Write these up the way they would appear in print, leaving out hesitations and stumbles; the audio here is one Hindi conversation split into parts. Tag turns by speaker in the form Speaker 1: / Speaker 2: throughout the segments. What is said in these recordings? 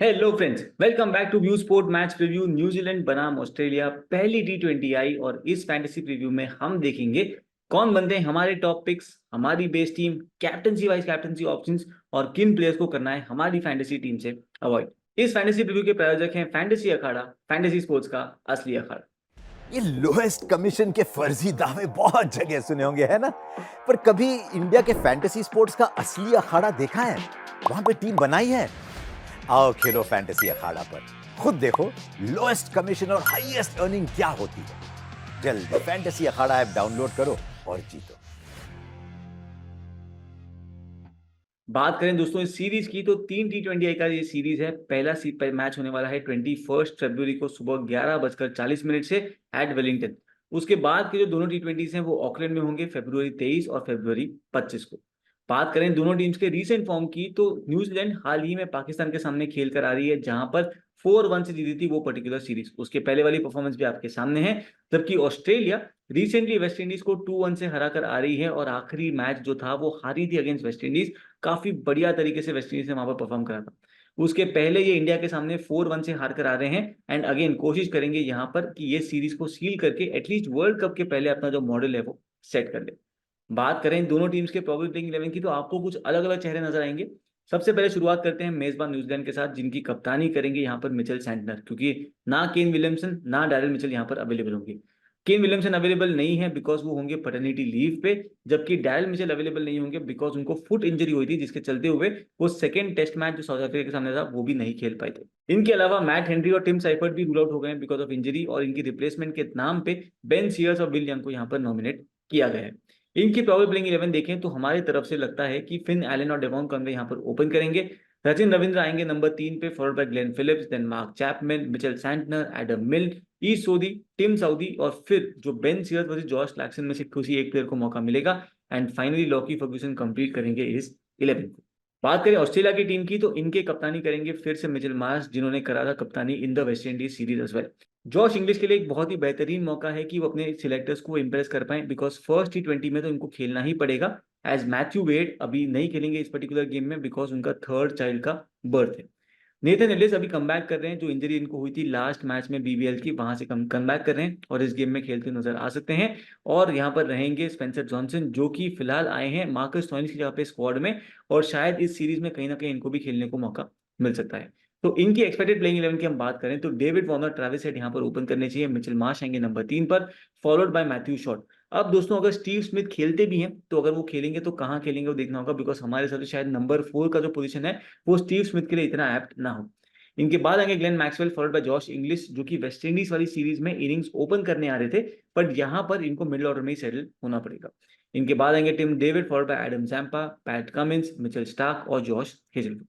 Speaker 1: Hello friends, welcome back to view sport match preview. New Zealand बनाम ऑस्ट्रेलिया पहली टी20 आई और इस फैंटेसी प्रीव्यू में हम देखेंगे कौन बनते हैं हमारे टॉप पिक्स, हमारी base team, captaincy vice captaincy options और किन प्लेयर्स को करना है हमारी फैंटेसी टीम से अवॉइड। इस फैंटेसी प्रीव्यू के प्रायोजक हैं फैंटेसी अखाड़ा, फैंटेसी स्पोर्ट्स का असली अखाड़ा।
Speaker 2: ये लोएस्ट कमीशन के फर्जी दावे बहुत जगह सुने होंगे, है ना? पर कभी इंडिया के फैंटेसी स्पोर्ट्स का असली अखाड़ा देखा है? वहां पे टीम बनाई है? आओ खेलो फैंटेसी अखाड़ा पर, खुद देखो लोएस्ट कमीशन और हाईएस्ट अर्निंग क्या होती है। जल्दी फैंटेसी अखाड़ा ऐप डाउनलोड करो और जीतो।
Speaker 1: बात करें दोस्तों इस सीरीज की तो 3 T20 का ये सीरीज है। पहला मैच होने वाला है 21 फरवरी को सुबह 11:40 से एट वेलिंगटन। उसके बाद के जो दोनों T20s हैं वो ऑकलैंड में होंगे फरवरी 23 और फरवरी 25 को। बात करें दोनों टीम्स के रीसेंट फॉर्म की तो न्यूजीलैंड हाल ही में पाकिस्तान के सामने खेल कर आ रही है, जहां पर 4-1 से जीती थी वो पर्टिकुलर सीरीज। उसके पहले वाली परफॉर्मेंस भी आपके सामने है। जबकि ऑस्ट्रेलिया रिसेंटली वेस्ट इंडीज को 2-1 से हरा कर आ रही है और आखिरी मैच जो था वो हारी थी अगेंस्ट वेस्ट इंडीज। काफी बढ़िया तरीके से वेस्ट इंडीज ने वहां पर परफॉर्म करा था। उसके पहले ये इंडिया के सामने 4-1 से हार कर आ रहे हैं एंड अगेन कोशिश करेंगे यहाँ पर कि ये सीरीज को सील करके एटलीस्ट वर्ल्ड कप के पहले अपना जो मॉडल है वो सेट कर ले। बात करें दोनों टीम्स के प्रोबेबल प्लेइंग 11 की तो आपको कुछ अलग अलग चेहरे नजर आएंगे। सबसे पहले शुरुआत करते हैं मेजबान न्यूजीलैंड के साथ, जिनकी कप्तानी करेंगे यहाँ पर मिचेल सैंटनर, क्योंकि ना केन विलियमसन ना डैरिल मिचेल यहाँ पर अवेलेबल होंगे। केन विलियमसन अवेलेबल नहीं है बिकॉज वो होंगे पैटर्निटी लीव पे, जबकि डैरिल मिचेल अवेलेबल नहीं होंगे बिकॉज उनको फुट इंजरी हुई थी, जिसके चलते हुए वो सेकंड टेस्ट मैच जो साउथ अफ्रीका के सामने था वो भी नहीं खेल पाए थे। इनके अलावा मैट हेनरी और टिम साइफर्ट भी रूल आउट हो गए बिकॉज ऑफ इंजरी और इनकी रिप्लेसमेंट के नाम पे बेन सीयर्स और विल यंग को यहाँ पर नॉमिनेट किया गया है। इनकी प्रोबेबल प्लेइंग 11 देखें तो हमारी तरफ से लगता है कि फिन एलन और डेवॉन कॉनवे यहाँ पर ओपन करेंगे। सचिन रविंद्र आएंगे नंबर 3 पे, followed by Glenn Phillips, then Mark Chapman, Mitchell Santner, Adam Milne, Ish Sodhi, Tim Southee और फिर जो Ben Sears versus Josh Clarkson में से किसी एक प्लेयर को मौका मिलेगा and finally Lockie Ferguson complete करेंगे इस 11 को। बात करें ऑस्ट्रेलिया की टीम की तो इनके कप्तानी करेंगे फिर से मिचेल मार्श, जिन्होंने करा था कप्तानी in the West Indies series as well. Josh Inglis के लिए एक बहुत ही बेहतरीन मौका है कि वो अपने सिलेक्टर्स को इंप्रेस कर पाए बिकॉज फर्स्ट T20 में तो इनको खेलना ही पड़ेगा, एज मैथ्यू वेड अभी नहीं खेलेंगे इस पर्टिकुलर गेम में बिकॉज उनका थर्ड चाइल्ड का बर्थ है। नेथन एलिस अभी कमबैक कर रहे हैं, जो इंजरी इनको हुई थी लास्ट मैच में बीबीएल की, वहां से कमबैक कर रहे हैं और इस गेम में खेलते नजर आ सकते हैं। और यहाँ पर रहेंगे स्पेंसर जॉनसन, जो कि फिलहाल आए हैं मार्कस स्टोइनिस की जगह पे स्क्वाड में, और शायद इस सीरीज में कहीं ना कहीं इनको भी खेलने को मौका मिल सकता है। तो इनकी एक्सपेक्टेड प्लेइंग 11 की हम बात करें तो डेविड वार्नर, ट्रेविस हेड यहाँ पर ओपन करने चाहिए, मिचेल मार्श आएंगे नंबर 3 पर, फॉलोड बाय मैथ्यू शॉट। अब दोस्तों अगर स्टीव स्मिथ खेलते भी हैं तो अगर वो खेलेंगे तो कहाँ खेलेंगे वो देखना होगा बिकॉज हमारे साथ शायद नंबर 4 का जो पोजीशन है वो स्टीव स्मिथ के लिए इतना एप्ट ना हो। इनके बाद आएंगे Glenn Maxwell, followed by Josh Inglis, जो कि वेस्ट इंडीज वाली सीरीज में इनिंग्स ओपन करने आ रहे थे, बट यहाँ पर इनको मिडिल ऑर्डर में ही सेटल होना पड़ेगा। इनके बाद आएंगे Tim David, followed by Adam Zampa, Pat Cummins, Mitchell Starc और जॉश हेजलवुड।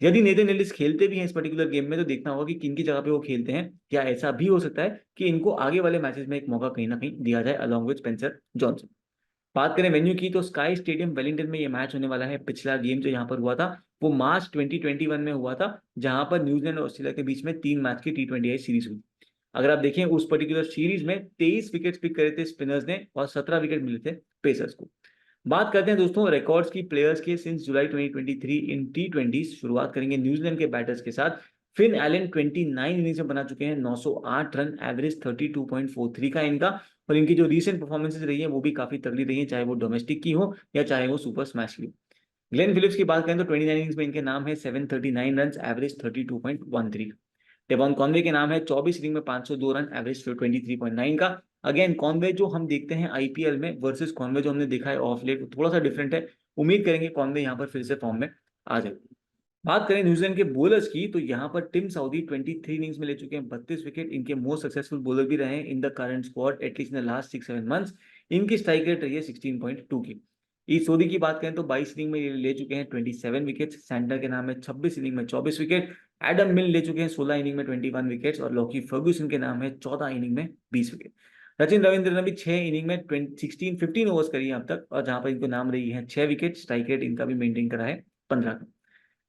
Speaker 1: यदि नेथन एलिस खेलते भी हैं इस पर्टिकुलर गेम में तो देखना होगा कि किन की जगह पे वो खेलते हैं। क्या ऐसा भी हो सकता है कि इनको आगे वाले मैचेस में एक मौका कहीं ना कहीं दिया जाए अलॉन्ग विद स्पेंसर जॉनसन। बात करें वेन्यू की तो स्काई स्टेडियम वेलिंगटन में ये मैच होने वाला है। पिछला गेम जो यहाँ पर हुआ था वो मार्च 2021 में हुआ था, जहां पर न्यूजीलैंड और ऑस्ट्रेलिया के बीच में 3 मैच की T20 सीरीज हुई। अगर आप देखें उस पर्टिकुलर सीरीज में 23 विकेट पिक करे थे स्पिनर्स ने और 17 विकेट मिले थे पेसर्स को। बात करते हैं दोस्तों रिकॉर्ड्स की प्लेयर्स के सिंस जुलाई 2023 इन T20। शुरुआत करेंगे न्यूजीलैंड के बैटर्स के साथ। फिन एलन 29 इनिंग्स में बना चुके हैं 908 रन, एवरेज 32.43 का इनका। और इनकी जो रीसेंट परफॉर्मेंसेज रही है वो भी काफी तगड़ी रही है, चाहे वो डोमेस्टिक की हो या चाहे वो सुपर स्मैश की हो। ग्लेन फिलिप्स की बात करें तो 29 इनिंग्स में इनके नाम है 739 रन, एवरेज 32.13। डेवॉन कॉनवे के नाम है 24 इनिंग में 502 रन, एवरेज 23.9 का। अगेन कॉनवे जो हम देखते हैं आईपीएल में वर्सेस कॉनवे जो हमने देखा है ऑफ लेट थोड़ा सा डिफरेंट है। उम्मीद करेंगे कॉनवे यहाँ पर फिर से फॉर्म में आ जाए। बात करें न्यूजीलैंड के बोलर्स की तो यहाँ पर टिम साउदी 23 इनिंग्स में ले चुके हैं 32 विकेट। इनके मोस्ट सक्सेसफुल बॉलर भी रहे हैं in the current squad at least in the last 6-7 months. इनकी स्ट्राइक रेट रही है 16.2 की। ई सोदी की बात करें तो 22 इनिंग में ये ले चुके हैं 27 विकेट। सैंटनर के नाम है 26 इनिंग में 24 विकेट। एडम मिल ले चुके हैं 16 इनिंग में 21 विकेट्स और लॉकी फर्ग्यूसन के नाम है 14 इनिंग में 20 विकेट। सचिन रविंद्र ने भी 6 इनिंग में 15 ओवर्स करी है अब तक, और जहां पर इनको नाम रही है 6 विकेट। स्ट्राइक रेट इनका भी मेंटेन करा है 15 का।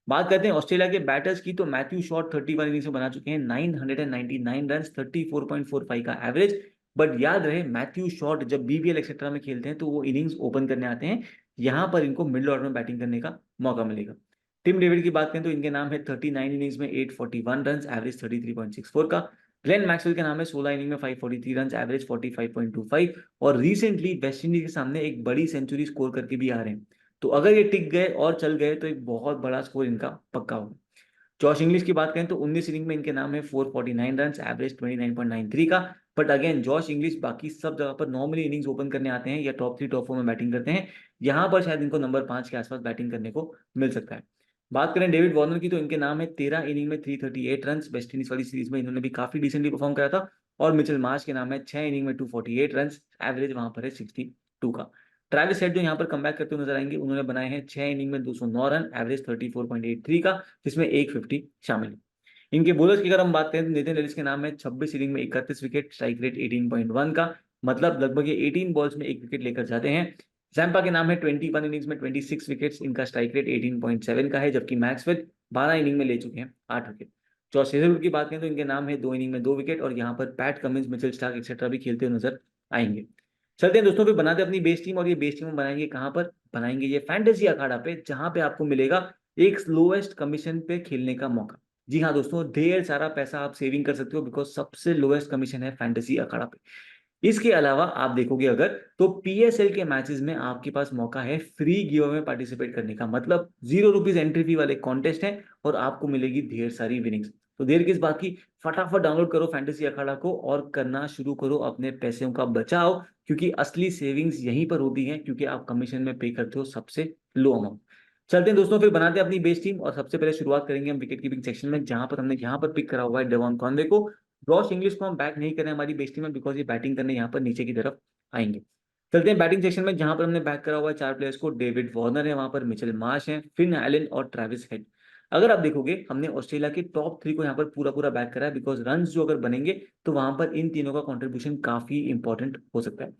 Speaker 1: बात करते हैं ऑस्ट्रेलिया के बैटर्स की तो मैथ्यू शॉट 31 इनिंग्स में बना चुके हैं 999 रन, 34.45 का एवरेज। बट याद रहे मैथ्यू शॉट जब बीबीएल एक्सेट्रा में खेलते हैं तो वो इनिंग्स ओपन करने आते हैं, यहाँ पर इनको मिडिल ऑर्डर में बैटिंग करने का मौका मिलेगा। टिम डेविड की बात करें तो इनके नाम है 39 इनिंग्स में 841 रन, एवरेज 33.64 का। ग्लेन मैक्सवेल के नाम है 16 इनिंग में 543 रन, एवरेज 45.25, और रिसेंटली वेस्ट इंडीज के सामने एक बड़ी सेंचुरी स्कोर करके भी आ रहे हैं। तो अगर ये टिक गए और चल गए तो एक बहुत बड़ा स्कोर इनका पक्का होगा। जॉश इंग्लिश की बात करें तो 19 इनिंग में इनके नाम है 449 रन, एवरेज 29.93 का। बट अगेन जॉश इंग्लिश बाकी सब जगह पर नॉर्मली इनिंग्स ओपन करने आते हैं या टॉप 3 टॉप 4 में बैटिंग करते हैं। यहाँ पर शायद इनको नंबर 5 के आसपास बैटिंग करने को मिल सकता है। बात करें डेविड वार्नर की तो इनके नाम है 13 इनिंग में 338 रन, वेस्ट इंडीज वाली सीरीज में इन्होंने भी काफी डिसेंटली परफॉर्म करा था। और मिचेल मार्श के नाम है 6 इनिंग में 248 रन, एवरेज वहां पर है 62 का। ट्रेविस हेड जो यहाँ पर कमबैक करते हुए नजर आएंगे, उन्होंने बनाए हैं 6 इनिंग में 209 रन, एवरेज 34.83 का, जिसमें एक 50 शामिल है। इनके बॉलर्स की अगर हम बात करें तो नेथन एलिस के नाम है 26 इनिंग में 31 विकेट, स्ट्राइक रेट 18.1 का, मतलब लगभग ये 18 बॉल्स में एक विकेट लेकर जाते हैं। जैम्पा के नाम है 21 इनिंग्स में 26 विकेट्स, इनका स्ट्राइक रेट 18.7 का है, जबकि मैक्सवेल 12 इनिंग में ले चुके हैं 8 विकेट। जॉश हेजलवुड की बात करें तो इनके नाम है 2 इनिंग में 2 विकेट, और यहाँ पर PAT Cummins, Mitchell Stark etcetera भी खेलते हुए नजर आएंगे। चलते हैं दोस्तों, फिर बनाते हैं अपनी बेस टीम, और ये बेस टीम हम बनाएंगे कहाँ पर? बनाएंगे ये फैंटेसी अखाड़ा पे, जहां पे आपको मिलेगा एक लोएस्ट कमीशन पे खेलने का मौका। जी हाँ दोस्तों, ढेर सारा पैसा आप सेविंग कर सकते हो, बिकॉज सबसे लोएस्ट कमीशन है फैंटेसी अखाड़ा पे। इसके अलावा आप देखोगे अगर, तो पीएसएल के मैचेस में आपके पास मौका है फ्री गिव में पार्टिसिपेट करने का, मतलब ₹0 एंट्री फी वाले कॉन्टेस्ट है, और आपको मिलेगी ढेर सारी विनिंग्स। तो देर किस बात की, फटाफट डाउनलोड करो फैंटेसी अखाड़ा को और करना शुरू करो अपने पैसों का बचाव, क्योंकि असली सेविंग्स यहीं पर होती है, क्योंकि आप कमीशन में पे करते हो सबसे लो अमाउंट। चलते हैं दोस्तों, फिर बनाते हैं अपनी बेस टीम, और सबसे पहले शुरुआत करेंगे हम विकेट कीपिंग सेक्शन में, जहां पर हमने यहाँ पर पिक करा हुआ है डेवॉन कॉनवे को। जॉश इंग्लिश को हम बैक नहीं करें हमारी बेस टीम में, बिकॉज ये बैटिंग करने यहाँ पर नीचे की तरफ आएंगे। चलते हैं बैटिंग सेक्शन में, जहां पर हमने बैक करा हुआ है 4 प्लेयर्स को। डेविड वार्नर है वहां पर, मिचेल मार्श है, फिन एलन और ट्रेविस हेड। अगर आप देखोगे, हमने ऑस्ट्रेलिया के टॉप 3 को यहाँ पर पूरा पूरा बैक करा है, बिकॉज रन जो अगर बनेंगे तो वहां पर इन तीनों का कॉन्ट्रीब्यूशन काफी इंपॉर्टेंट हो सकता है।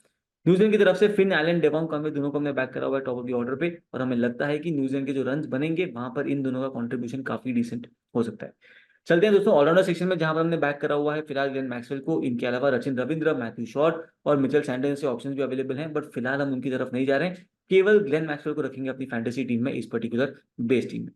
Speaker 1: न्यूजीलैंड की तरफ से फिन एलन, डेवॉन कॉनवे, दोनों को हमने बैक करा हुआ है टॉप ऑफ द ऑर्डर पे, और हमें लगता है कि न्यूजीलैंड के जो रन बनेंगे वहां पर इन दोनों का कॉन्ट्रीब्यूशन काफी डिसेंट हो सकता है। चलते हैं दोस्तों ऑलराउंडर सेक्शन में, जहां पर हमने बैक करा हुआ है फिलहाल ग्लेन मैक्सवेल को। इनके अलावा रचिन रविंद्र, मैथ्यू शॉर्ट और मिचेल सैंटनर से ऑप्शंस भी अवेलेबल हैं, बट फिलहाल हम उनकी तरफ नहीं जा रहे हैं, केवल ग्लेन मैक्सवेल को रखेंगे अपनी फैंटेसी टीम में, इस पर्टिकुलर बेस टीम में।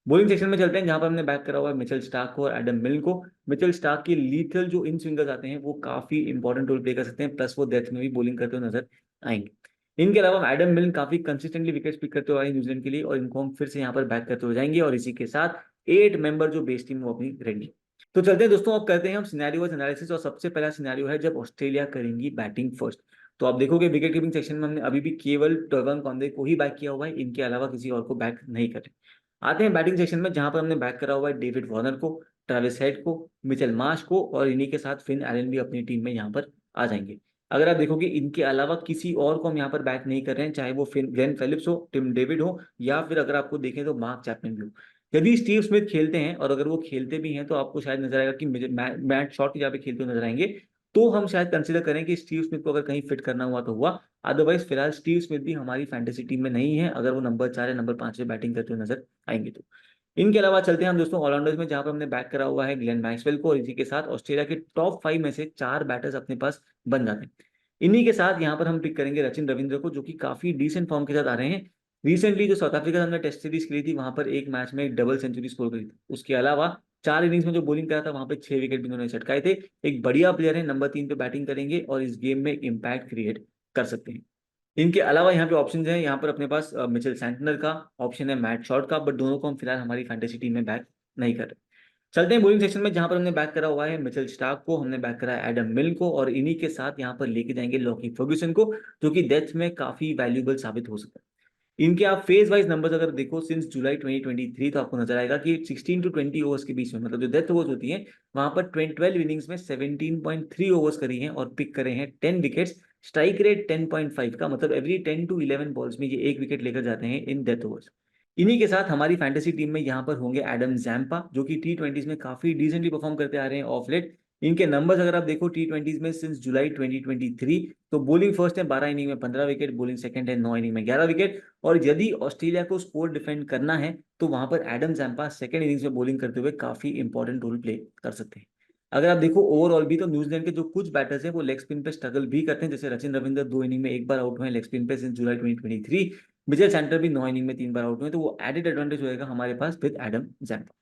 Speaker 1: बॉलिंग सेक्शन में चलते हैं, जहां पर हमने बैक करा हुआ है मिचेल स्टार्क को और एडम मिल को। मिचेल स्टार्क के लीथल जो इन स्विंगर्स आते हैं वो काफी इंपॉर्टेंट रोल प्ले कर सकते हैं, प्लस वो डेथ में भी बॉलिंग करते हुए नजर आएंगे। इनके अलावा एडम मिल काफी कंसिस्टेंटली विकेट पिक करते हुए आए न्यूजीलैंड के लिए, और इनको हम फिर से यहाँ पर बैक करते हुए जाएंगे, और इसी के साथ 8 मेंबर जो बेस टीम वो अपनी रेडी। तो चलते हैं दोस्तों, अब करते हैं हम सिनेरियो वाइज एनालिसिस, और सबसे पहला सिनेरियो है जब ऑस्ट्रेलिया करेंगी बैटिंग फर्स्ट। तो आप देखोगे विकेट कीपिंग सेक्शन में हमने अभी भी केवल डेवन कॉनवे को ही बैक किया हुआ है, इनके अलावा किसी और को बैक नहीं करें। आते हैं बैटिंग सेक्शन में, जहां पर हमने बैक करा हुआ है डेविड वार्नर को, ट्रेविस हेड को, मिचेल मार्श को, और इन्हीं के साथ फिन एलन भी अपनी टीम में यहाँ पर आ जाएंगे। अगर आप देखोगे, इनके अलावा किसी और को हम यहाँ पर बैक नहीं कर रहे हैं, चाहे वो फिन ग्लेन फेलिप्स हो, टिम डेविड हो, या फिर अगर आपको देखें तो मार्क चैपमैन भी हो। यदि स्टीव स्मिथ खेलते हैं, और अगर वो खेलते भी हैं, तो आपको शायद नजर आएगा कि मैट शॉट की जगह पे खेलते हुए नजर आएंगे, तो हम शायद कंसिडर करें कि स्टीव स्मिथ को अगर कहीं फिट करना हुआ तो हुआ। अदरवाइज फिलहाल स्टीव स्मिथ भी हमारी फैंटेसी टीम में नहीं है, अगर वो नंबर 4 या नंबर 5 पे बैटिंग करते हुए नजर आएंगे तो। इनके अलावा चलते हैं हम दोस्तों ऑलराउंडर्स में, जहां पर हमने बैक करा हुआ है ग्लेन मैक्सवेल को, और इसी के साथ ऑस्ट्रेलिया के टॉप 5 में से 4 बैटर्स अपने पास बन जाते हैं। इन्हीं के साथ यहाँ पर हम पिक करेंगे रचिन रविंद्र को, जो कि काफी डिसेंट फॉर्म के साथ आ रहे हैं। रिसेंटली जो साउथ अफ्रीका से हमने टेस्ट सीरीज खेली थी, वहां पर एक मैच में एक डबल सेंचुरी स्कोर करी थी। उसके अलावा 4 इनिंग्स में जो बॉलिंग करा था, वहां पे 6 विकेट भी उन्होंने चटकाए थे। एक बढ़िया प्लेयर है, नंबर 3 पे बैटिंग करेंगे और इस गेम में इम्पैक्ट क्रिएट कर सकते हैं। इनके अलावा यहाँ पे ऑप्शन है, यहाँ पर अपने पास मिचेल सैंटनर का ऑप्शन है, मैट शॉट का, बट दोनों को हम फिलहाल हमारी फैंटेसी टीम में बैक नहीं कर रहे। चलते हैं बॉलिंग सेक्शन में, जहां पर हमने बैक करा हुआ है मिचेल स्टार्क को, हमने बैक करा है एडम मिल को, और इन्हीं के साथ यहाँ पर लेके जाएंगे लॉकी फर्ग्यूसन को, जो कि डेथ में काफी वैल्यूएबल साबित हो सकता है। इनके आप फेज वाइज नंबर्स अगर देखो सिंस जुलाई 2023, तो आपको नजर आएगा कि 16 टू 20 ओवर्स के बीच में, मतलब जो डेथ ओवर्स होती हैं, वहां पर 12 इनिंग्स में 17.3 ओवर्स करी हैं और पिक करे हैं 10 विकेट्स। स्ट्राइक रेट 10.5 का, मतलब एवरी 10 टू 11 बॉल्स में ये एक विकेट लेकर जाते हैं इन डेथ ओवर्स। इन्हीं के साथ हमारी फैंटेसी टीम में यहाँ पर होंगे एडम जैम्पा, जो कि T20s में काफी डिसेंटली परफॉर्म करते आ रहे हैं ऑफ लेट। इनके नंबर्स अगर आप देखो T20s में सिंस जुलाई 2023, तो बॉलिंग फर्स्ट है 12 इनिंग में 15 विकेट, बॉलिंग सेकंड है 9 इनिंग में 11 विकेट, और यदि ऑस्ट्रेलिया को स्कोर डिफेंड करना है तो वहां पर एडम जैम्पा सेकंड इनिंग्स में बॉलिंग करते हुए काफी इंपॉर्टेंट रोल प्ले कर सकते हैं। अगर आप देखो ओवरऑल भी, तो न्यूजीलैंड के जो कुछ बैटर्स हैं वो लेग स्पिन पे स्ट्रगल भी करते हैं, जैसे रचिन रविंद्र 2 इनिंग में एक बार आउट हुए लेग स्पिन पे सिंस जुलाई 2023। मिचेल सैंटनर भी 9 इनिंग में 3 बार आउट हुए, तो वो एडेड एडवांटेज होएगा हमारे पास with Adam Zampa.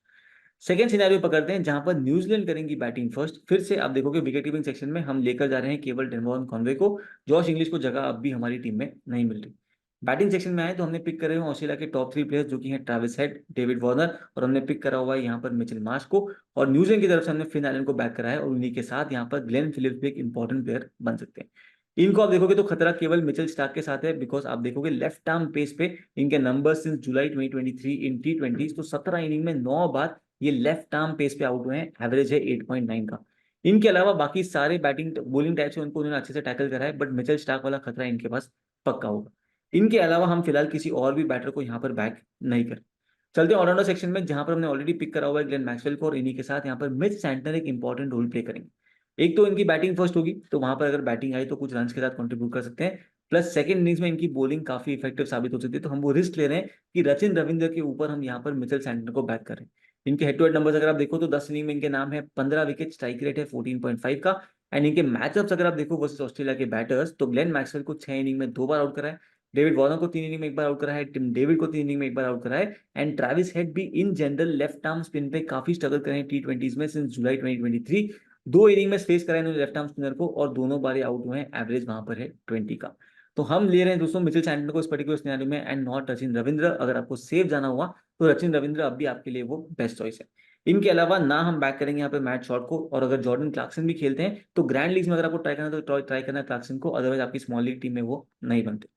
Speaker 1: Second scenario पकड़ते हैं जहां पर न्यूजीलैंड करेंगी बैटिंग फर्स्ट। फिर से आप देखोगे विकेट कीपिंग सेक्शन में हम लेकर जा रहे हैं केवल डेवन कॉनवे को। जॉश इंग्लिश को जगह अब भी हमारी टीम में नहीं मिल रही। बैटिंग सेक्शन में आए तो हमने पिक करे हुए ऑस्ट्रेलिया के टॉप 3 प्लेयर्स जो कि हैं ट्रेविस हेड, डेविड वार्नर, और हमने पिक करा हुआ है यहाँ पर मिचेल मार्श को। और न्यूजीलैंड की तरफ से हमने फिन एलन को बैक करा है, और उन्हीं के साथ यहाँ पर ग्लेन फिलिप्स भी एक इंपॉर्टेंट प्लेयर बन सकते हैं। इनको आप देखोगे तो खतरा केवल मिचेल स्टार्क के साथ है, बिकॉज आप देखोगे लेफ्ट आर्म पेस पे इनके नंबर सिंस जुलाई 2023 इन T20 तो 17 इनिंग में 9 बार ये लेफ्ट आर्म पेस पे आउट हुए हैं, एवरेज है 8.9 का। इनके अलावा बाकी सारे बैटिंग बॉलिंग टाइप से उनको उन्होंने अच्छे से टैकल करा है, बट मिचेल स्टार्क वाला खतरा इनके पास पक्का होगा। इनके अलावा हम फिलहाल किसी और भी बैटर को यहाँ पर बैक नहीं करें। चलते हैं ऑलराउंडर सेक्शन में, जहां पर हमने ऑलरेडी पिक करा हुआ है ग्लेन मैक्सवेल को, और इन्हीं के साथ यहाँ पर मिच सैंटनर एक इंपॉर्टेंट रोल प्ले करेंगे। एक तो इनकी बैटिंग फर्स्ट होगी, तो वहां पर अगर बैटिंग आई तो कुछ रन के साथ कंट्रीब्यूट कर सकते हैं, प्लस सेकंड इनिंग्स में इनकी बॉलिंग काफी इफेक्टिव साबित हो सकती है, तो हम वो रिस्क ले रहे हैं कि रचिन रविंद्र के ऊपर हम यहाँ पर मिचेल सैंटनर को बैक करें। इनके हेड टू हेड नंबर्स अगर आप देखो तो 10 इनिंग में इनके नाम है, 15 विकेट, स्ट्राइक रेट है 14.5 का। एंड इनके मैचअप्स अगर आप देखो वर्सेस ऑस्ट्रेलिया के बैटर्स, तो ग्लेन मैक्सवेल को 6 इनिंग में 2 बार आउट करा है, डेविड वार्नर को 3 इनिंग में 1 बार आउट करा है, टिम डेविड को 3 इनिंग में 1 बार आउट करा है, एंड ट्रेविस हेड भी in general left arm spin पे काफी स्ट्रगल करे हैं T20s में सिंस जुलाई 2023। 2 इनिंग में फेस करा है इन्होंने लेफ्ट आर्म स्पिनर को, और दोनों बार आउट हुए हैं, एवरेज वहां पर है 20 का। तो हम ले रहे हैं दोस्तों मिचेल सैंटनर को इस पर्टिकुलर सिनेरियो में, एंड नॉट रचिन रविंद्र। अगर आपको सेव जाना हुआ तो रचिन रविंद्र अब भी आपके लिए वो बेस्ट चॉइस है। इनके अलावा ना हम बैक करेंगे यहाँ पे मैट शॉट को, और अगर जॉर्डन क्लार्कसन भी खेलते हैं तो ग्रैंड लीग में अगर आपको ट्राई करना है तो ट्राई करना है क्लार्कसन को, अदरवाइज आपकी स्मॉल लीग टीम में वो नहीं बनते।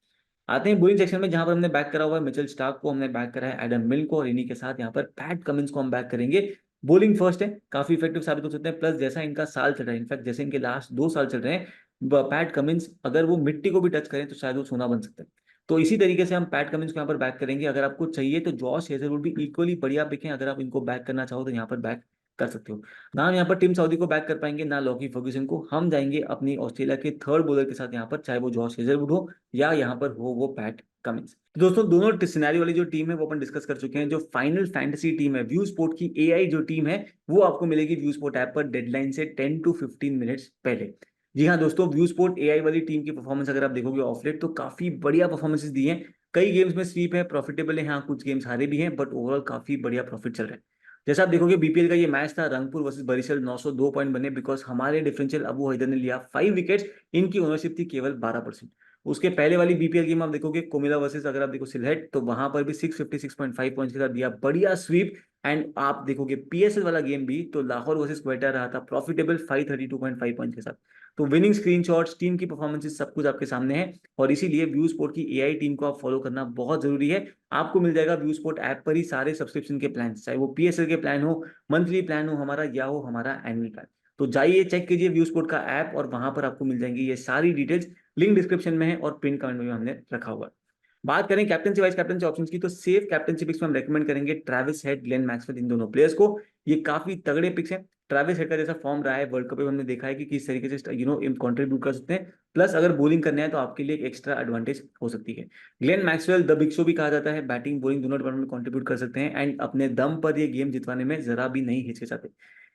Speaker 1: आते हैं बॉलिंग सेक्शन में, जहां पर हमने बैक करा हुआ है मिचेल स्टार्क को, हमने बैक करा है एडम मिल को, और इन्हीं के साथ यहाँ पर पैट कमिंस को हम बैक करेंगे। बॉलिंग फर्स्ट है, काफी इफेक्टिव साबित हो सकते हैं, प्लस जैसा इनका साल चल रहा है, इनफैक्ट जैसे इनके लास्ट 2 साल चल रहे हैं, पैट कमिंस अगर वो मिट्टी को भी टच करें तो शायद वो सोना बन सकता है। तो इसी तरीके से हम पैट कमिंस को यहाँ पर बैक करेंगे। अगर आपको चाहिए तो जॉश हेजलवुड भी इक्वली बढ़िया पिक है, अगर आप इनको बैक करना चाहो तो यहाँ पर बैक कर सकते हो। ना हम यहाँ पर टीम सऊदी को बैक कर पाएंगे, ना लॉकी फर्ग्यूसन को। हम जाएंगे अपनी ऑस्ट्रेलिया के थर्ड बॉलर के साथ यहाँ पर, चाहे वो जॉश हेजलवुड हो या यहाँ पर हो वो पैट कमिंस। तो दोस्तों दोनों सिनेरियो वाली जो टीम है वो अपन डिस्कस कर चुके हैं। जो फाइनल फैंटेसी टीम है व्यू स्पोर्ट की एआई जो टीम है, वो आपको मिलेगी व्यू स्पोर्ट ऐप पर डेडलाइन से 10 to 15 मिनट्स पहले। जी हाँ दोस्तों, व्यू स्पोर्ट एआई वाली टीम की परफॉर्मेंस अगर आप देखोगे ऑफ लेट तो काफी बढ़िया परफॉर्मेंसेस दी हैं। कई गेम्स में स्वीप है, प्रॉफिटेबल है, हाँ कुछ गेम्स हारे भी हैं, बट ओवरऑल काफी बढ़िया प्रॉफिट चल रहा है। जैसा आप देखोगे बीपीएल का ये मैच था, रंगपुर वर्सेस बरिशल, 902 पॉइंट बने, बिकॉज हमारे डिफरेंशियल अबू हैदर ने लिया 5 विकेट्स, इनकी ओनरशिप थी केवल 12%। उसके पहले वाली बीपीएल गेम आप देखोगे कोमिला वर्सेस अगर आप देखो सिलहेट, तो वहां पर भी 656.5 पॉइंट्स के साथ दिया बढ़िया स्वीप। एंड आप देखोगे पीएसएल वाला गेम भी, तो लाहौर वर्सेस क्वेटा रहा था प्रॉफिटेबल 532.5 पॉइंट्स के साथ। तो विनिंग स्क्रीनशॉट्स, टीम की परफॉर्मेंसेस, सब कुछ आपके सामने है, और इसीलिए व्यू स्पोर्ट की एआई टीम को आप फॉलो करना बहुत जरूरी है। आपको मिल जाएगा व्यू स्पोर्ट ऐप पर ही सारे सब्सक्रिप्शन के प्लान, चाहे वो पीएसएल के प्लान हो, मंथली प्लान हो हमारा, या हो हमारा एनुअल प्लान। तो जाइए चेक कीजिए व्यू स्पोर्ट का ऐप, और वहां पर आपको मिल जाएंगी ये सारी डिटेल्स। लिंक डिस्क्रिप्शन में है और पिन कमेंट में हमने रखा हुआ है। बात करें कैप्टनसी वाइस कैप्टनसी ऑप्शंस की, तो सेफ कैप्टनसी पिक्स में हम रेकमेंड करेंगे ट्रेविस हेड, ग्लेन मैक्सवेल, इन दोनों प्लेयर्स को। ये काफी तगड़े पिक्स हैं। ट्रेविस हेड का जैसा फॉर्म रहा है वर्ल्ड कप में, हमने देखा है कि किस तरीके से कंट्रीब्यूट कर सकते हैं, प्लस अगर बॉलिंग करना है तो आपके लिए एक एक्स्ट्रा एडवांटेज हो सकती है। Glenn Maxwell the big show भी कहा जाता है, बैटिंग बॉलिंग दोनों डिपार्टमेंट में कंट्रीब्यूट कर सकते हैं, एंड अपने दम पर ये गेम जितवाने में जरा भी नहीं हिचकिचाते।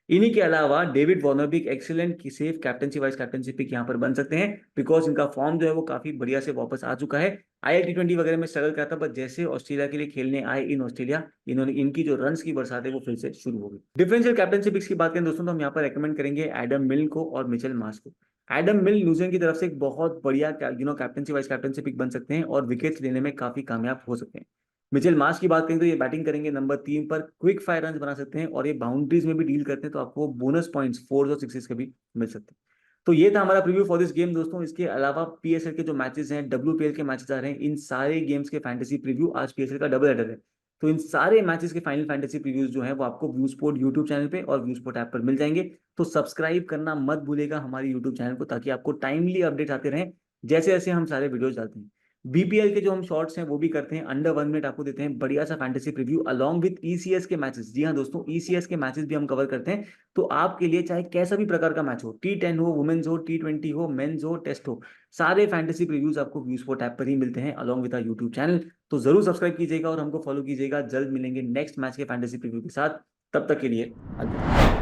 Speaker 1: इन्हीं के अलावा डेविड वार्नर भी एक एक्सीलेंट की safe captaincy vice captaincy pick यहाँ पर बन सकते हैं, बिकॉज इनका फॉर्म जो है वो काफी बढ़िया से वापस आ चुका है। IL T20 वगैरह में स्ट्रगल करता, पर जैसे ऑस्ट्रेलिया के लिए खेलने आए इन ऑस्ट्रेलिया, इन्होंने इनकी जो रन्स की बरसात है वो फिर से शुरू हो गई। डिफरेंशियल कैप्टनसी पिक्स की बात करें दोस्तों, तो हम यहाँ पर रेकमेंड करेंगे एडम मिल को और मिचेल मार्श को। एडम मिल न्यूजीलैंड की तरफ से एक बहुत बढ़िया कैप्टनसी वाइस कैप्टनसी पिक बन सकते हैं, और विकेट्स लेने में काफी कामयाब हो सकते हैं। मिचेल मार्श की बात करें तो ये बैटिंग करेंगे नंबर 3 पर, क्विक फायर रन बना सकते हैं, और ये बाउंड्रीज में भी डील करते हैं, तो आपको बोनस पॉइंट्स 4 और 6 के भी मिल सकते हैं। तो ये था हमारा प्रीव्यू फॉर दिस गेम दोस्तों। इसके अलावा पीएसएल के जो मैचेस हैं, WPL के मैचेस आ रहे हैं, इन सारे गेम्स के फैंटेसी प्रीव्यू, आज पीएसएल का डबल हेडर है, तो इन सारे मैचेस के फाइनल फैंटेसी प्रीव्यूज जो है वो आपको व्यू स्पोर्ट यूट्यूब चैनल पे और व्यू स्पोर्ट ऐप पर मिल जाएंगे। तो सब्सक्राइब करना मत भूलेगा हमारे यूट्यूब चैनल को, ताकि आपको टाइमली अपडेट आते रहें जैसे जैसे हम सारे वीडियोज डालते हैं। बीपीएल के जो हम शॉर्ट्स हैं वो भी करते हैं, अंडर 1 मिनट आपको देते हैं बढ़िया सा fantasy preview along with ECS के मैचेस। जी हाँ दोस्तों, ईसीएस के मैचेस भी हम कवर करते हैं, तो आपके लिए चाहे कैसा भी प्रकार का मैच हो, T10 हो, वुमेन्स हो, T20 हो, मेंस हो, टेस्ट हो, सारे फैंटेसी प्रीव्यूज आपको व्यू स्पोर्ट ऐप पर ही मिलते हैं along with our YouTube channel. तो जरूर सब्सक्राइब कीजिएगा और हमको फॉलो कीजिएगा। जल्द मिलेंगे नेक्स्ट मैच के फैंटेसी प्रीव्यू के साथ, तब तक के लिए अलविदा।